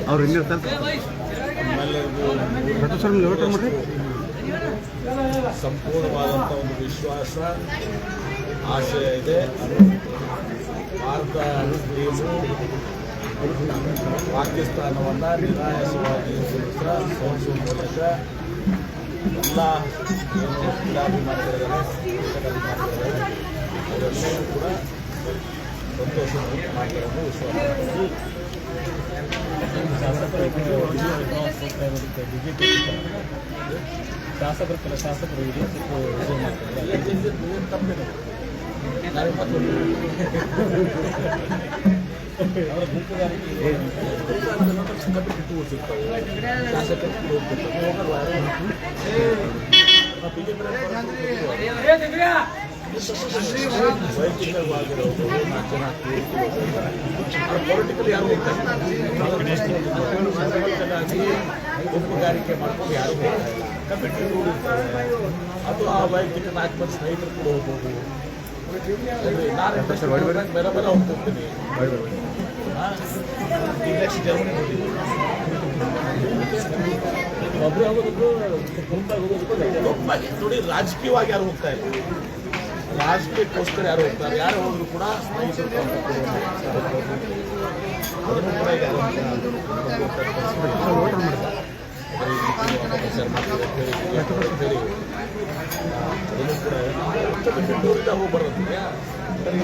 ಅವ್ರು ಎಲ್ಲಿರ್ತಾರೆ ಸಂಪೂರ್ಣವಾದಂಥ ಒಂದು ವಿಶ್ವಾಸ ಆಶಯ ಇದೆ. ಭಾರತ ಟೀಮು ಪಾಕಿಸ್ತಾನವನ್ನು ನಿರಾಯಾಸವಾಗಿ ಸೋಲಿಸುವ ಮೂಲಕ ಎಲ್ಲ ಕ್ರೀಡಾಭಿಮಾನಿಗಳಿದ್ದಾರೆ, ಅವರೆಲ್ಲರೂ ಕೂಡ ಸಂತೋಷ ಮಾಡ್ತಾರೆ ವಿಶ್ವಾಸ. ಶಾಸಕರು ಏನು ತಪ್ಪಿದೆ ಅವರ ಗುಂಪುಗಾರಿಕೆ ವೈಯಕ್ತಿಕವಾಗಿರೋದು ಪೊಲಿಟಿಕಲ್ ಯಾರು ಹೋಗ್ತಾರೆ, ಗುಂಪುಗಾರಿಕೆ ಮಾಡ್ಕೊಂಡು ಯಾರು ಹೋಗ್ತಾರೆ, ಕಮಿಟಿ ಅದು ಆ ವೈಯಕ್ತಿಕ 4 ಮಂದಿ ಸ್ನೇಹಿತರು ಕೂಡ ಹೋಗ್ಬೋದು. ನಾನು ಬೇರೆ ಬೇರೆ ಹೋಗ್ತಿರ್ತೀನಿ. ನೆಕ್ಸ್ಟ್ ಜರ್ಮನಿ ಹೋಗಿದ್ದೀನಿ. ಒಬ್ಬರೇ ಹೋಗೋದಕ್ಕೂ ಗುಂಪಾಗಿ ನೋಡಿ, ರಾಜಕೀಯವಾಗಿ ಯಾರು ಹೋಗ್ತಾ ಇಲ್ಲ, ರಾಜಕೀಯಕ್ಕೋಸ್ಕರ ಯಾರು ಹೋಗ್ತಾರೆ, ಯಾರು ಹೋದ್ರು ಕೂಡ ಸ್ನೇಹಿತರು ಅದನ್ನು ಕೂಡ ಈಗ ಬೆಂಗಳೂರಿಂದ ಹೋಗ್ಬಾರ್ದಂತೆ.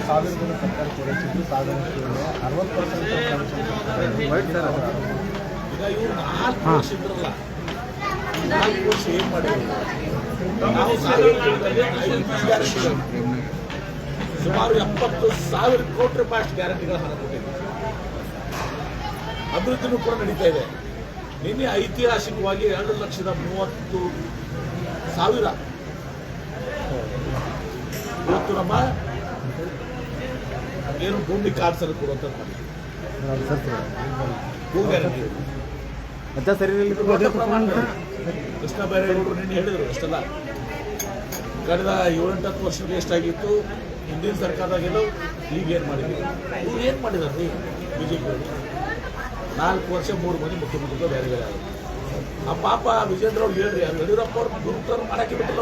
ಸಾವಿರ ಜನ ಸರ್ಕಾರ ಪೂರೈಸಿದ್ದು 60% ಈಗ ಇವರು 4 ವರ್ಷ ಇದ್ರಲ್ಲ, 4 ವರ್ಷ ಏನು ಮಾಡಿದ್ರು? ನಾವು ಸುಮಾರು 70,000 ಕೋಟಿ ರೂಪಾಯಿ ಅಷ್ಟು ಗ್ಯಾರಂಟಿಗಳ ಹಣ ಕೊಟ್ಟಿದ್ದೀವಿ. ಅಭಿವೃದ್ಧಿನೂ ಕೂಡ ನಡೀತಾ ಇದೆ. ನಿನ್ನೆ ಐತಿಹಾಸಿಕವಾಗಿ 2,30,30,000 ಇವತ್ತು ನಮ್ಮ ಏನು ಭೂಮಿ ಕಾರ್ಡ್ಸಲ್ಲಿ ಕೊಡುವಂಥದ್ದು ಕೃಷ್ಣ ಬೈರೇಗೌಡರು ನಿನ್ನೆ ಹೇಳಿದರು ಅಷ್ಟೆಲ್ಲ. ಕಳೆದ 7-8 ವರ್ಷದಲ್ಲಿ ಎಷ್ಟಾಗಿತ್ತು ಹಿಂದಿನ ಸರ್ಕಾರದಾಗೆಲ್ಲ, ಈಗ ಏನು ಮಾಡಿದ್ರು? ಇವ್ರು ಏನು ಮಾಡಿದಾರೆ ಬಿಜೆಪಿಯವರು? 4 ವರ್ಷ 3 ಮಂದಿ ಮುಖ್ಯಮಂತ್ರಿಗಳು ಬೇರೆ ಬೇರೆ ಆಗುತ್ತೆ. ಆ ಪಾಪ ವಿಜೇಂದ್ರ ಅವ್ರು ಹೇಳ್ರಿ, ಯಡಿಯೂರಪ್ಪ ಅವ್ರು ಗುರುತರು ಮಾಡಕ್ಕೆ ಬಿಟ್ಟಿಲ್ಲ.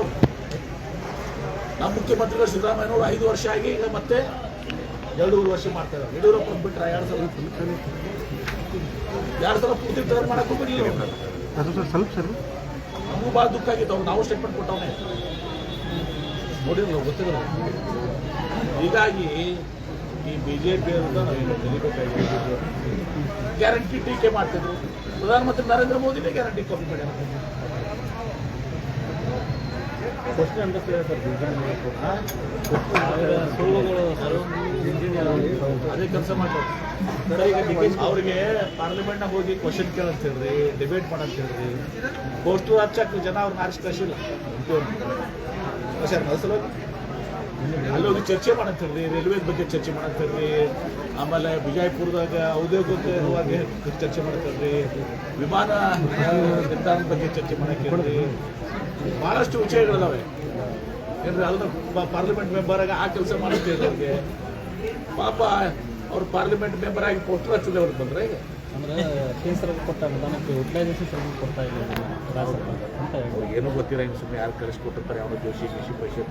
ನಮ್ಮ ಮುಖ್ಯಮಂತ್ರಿಗಳು ಸಿದ್ದರಾಮಯ್ಯನವರು 5 ವರ್ಷ ಆಗಿ ಈಗ ಮತ್ತೆ 2 ವರ್ಷ ಮಾಡ್ತಾ ಇದ್ದಾರೆ. ಯಡಿಯೂರಪ್ಪ ಬಿಟ್ಟರೆ 2 ಸಲ ಪೂರ್ತಿ ಟರ್ನ್ ಮಾಡಕ್ಕೆ ಹೋಗಿರಲಿಲ್ಲ. ಸ್ವಲ್ಪ ಸರ್ ನಮಗೂ ಭಾಳ ದುಃಖ ಆಗಿತ್ತು. ಅವ್ರು ನಾವು ಸ್ಟೇಟ್ಮೆಂಟ್ ಕೊಟ್ಟವನೇ ನೋಡಿರಲ್ಲ, ಗೊತ್ತಿಲ್ಲ. ಹೀಗಾಗಿ ಈ ಬಿಜೆಪಿ ಅಂತ ನಾವೇನು ಕಲಿಬೇಕಾಗಿದೆ. ಗ್ಯಾರಂಟಿ ಟೀಕೆ ಮಾಡ್ತಿದ್ರು. ಪ್ರಧಾನಮಂತ್ರಿ ನರೇಂದ್ರ ಮೋದಿನೇ ಗ್ಯಾರಂಟಿ ಕಾಪಿ ಮಾಡ್ಯಾರ. ಕ್ವಶನ್ ಅಂಡರ್ಸ್ಟ್ಯಾಂಡ್ ಸುಳ್ಳುಗಳು ಅದೇ ಕೆಲಸ ಮಾಡ್ತಾರೆ. ಅವ್ರಿಗೆ ಪಾರ್ಲಿಮೆಂಟ್ನಾಗ ಹೋಗಿ ಕ್ವಶನ್ ಕೇಳಂತ ಹೇಳ್ರಿ, ಡಿಬೇಟ್ ಮಾಡಂತ ಹೇಳ್ರಿ, ಪೋಸ್ಟರ್ ಹಚ್ಚಕ್ಕೆ ಜನ ಅವ್ರನ್ನ ಆರಿಸಿ ಕಳಿಸಿಲ್ಲ. ಅಲ್ಲಿ ಹೋಗಿ ಚರ್ಚೆ ಮಾಡಂತ ಹೇಳ್ರಿ, ರೈಲ್ವೆ ಬಗ್ಗೆ ಚರ್ಚೆ ಮಾಡಂತ ಹೇಳ್ರಿ, ಆಮೇಲೆ ವಿಜಯಪುರದಾಗ ಔದ್ಯೋಗಿಕವಾಗಿ ಚರ್ಚೆ ಮಾಡಂತ ಹೇಳ್ರಿ, ವಿಮಾನ ನಿಲ್ದಾಣದ ಬಗ್ಗೆ ಚರ್ಚೆ ಮಾಡಕ್ಕೆ ಹೇಳ್ರಿ. ಭಾಳಷ್ಟು ವಿಷಯಗಳಿದಾವೆ ಏನ್ರಿ. ಅದನ್ನ ಪಾರ್ಲಿಮೆಂಟ್ ಮೆಂಬರ್ ಆಗಿ ಆ ಕೆಲಸ ಮಾಡುತ್ತೆ ಅವ್ರಿಗೆ. ಪಾಪ ಅವ್ರು ಪಾರ್ಲಿಮೆಂಟ್ ಮೆಂಬರ್ ಆಗಿ ಪೋಸ್ಟರ್ ಹಚ್ಚದೆ ಅವ್ರಿಗೆ ಬಂದ್ರೆ ಈಗ ಅಂದ್ರೆ ಕೇಸರ ಕೊಟ್ಟ ಅನುದಾನಕ್ಕೆ ಯುಟಿಲೈಸೇಷನ್ ಸರ್ವಿಸ್ ಕೊಡ್ತಾ ಇಲ್ಲ ಅಂತ ಏನೂ ಗೊತ್ತಿಲ್ಲ. ಇನ್ನು ಸುಮ್ಮನೆ ಯಾರು ಕಳಿಸ್ಕೊಟ್ಟಿರ್ತಾರೆ, ಅವನು ಜೋಶಿ ಪೈಸೆ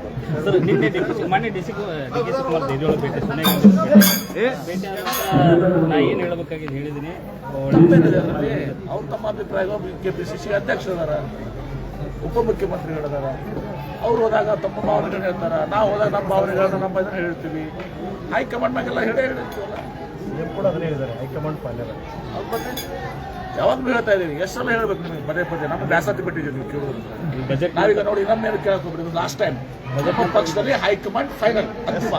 ಸರ್. ನಿನ್ನೆ ಮಾನ್ಯ ಡಿ ಸಿ ಕುಮಾರ್ ದೇಜೋಳ ಭೇಟಿ ಭೇಟಿ ಆದ ನಾ ಏನು ಹೇಳಬೇಕಾಗಿದೆ ಹೇಳಿದ್ದೀನಿ. ಅವ್ರು ತಮ್ಮ ಅಭಿಪ್ರಾಯ KPCC ಅಧ್ಯಕ್ಷರದಾರ, ಉಪಮುಖ್ಯಮಂತ್ರಿಗಳದಾರ. ಅವ್ರು ಹೋದಾಗ ತಮ್ಮ ಭಾವನೆಗಳನ್ನ ಹೇಳ್ತಾರ, ನಾವು ಹೋದಾಗ ನಮ್ಮ ಭಾವನೆಗಳನ್ನ ನಮ್ಮ ಇದನ್ನ ಹೇಳ್ತೀವಿ. ಹೈಕಮಾಂಡ್ ಮ್ಯಾಗೆಲ್ಲ ಹೇಳಿರ್ತೀವಲ್ಲ. ಸಿಎಂ ಕೂಡ ಅದನ್ನೇ ಹೇಳಿದ್ದಾರೆ, ಹೈಕಮಾಂಡ್ ಪಾಲ್ಯ. ಅವ್ರ ಬಗ್ಗೆ ಯಾವಾಗಲೂ ಹೇಳ್ತಾ ಇದ್ದೀವಿ. ಎಷ್ಟೆಲ್ಲ ಹೇಳ್ಬೇಕು ನಿಮಗೆ ಪದೇ ಪದೇ. ನಮ್ಮ ಬ್ಯಾಸತಿ ಬಿಟ್ಟಿದ್ದೀವಿ ನೀವು ಕೇಳೋದು. ನಾವೀಗ ನೋಡಿ, ನಮ್ಮೇನು ಕೇಳಕ್ಕೆ ಹೋಗ್ಬಿಟ್ಟಿದ್ದು ಲಾಸ್ಟ್ ಟೈಮ್. ಪಕ್ಷದಲ್ಲಿ ಹೈಕಮಾಂಡ್ ಫೈನಲ್ ಅಂತಿಮ.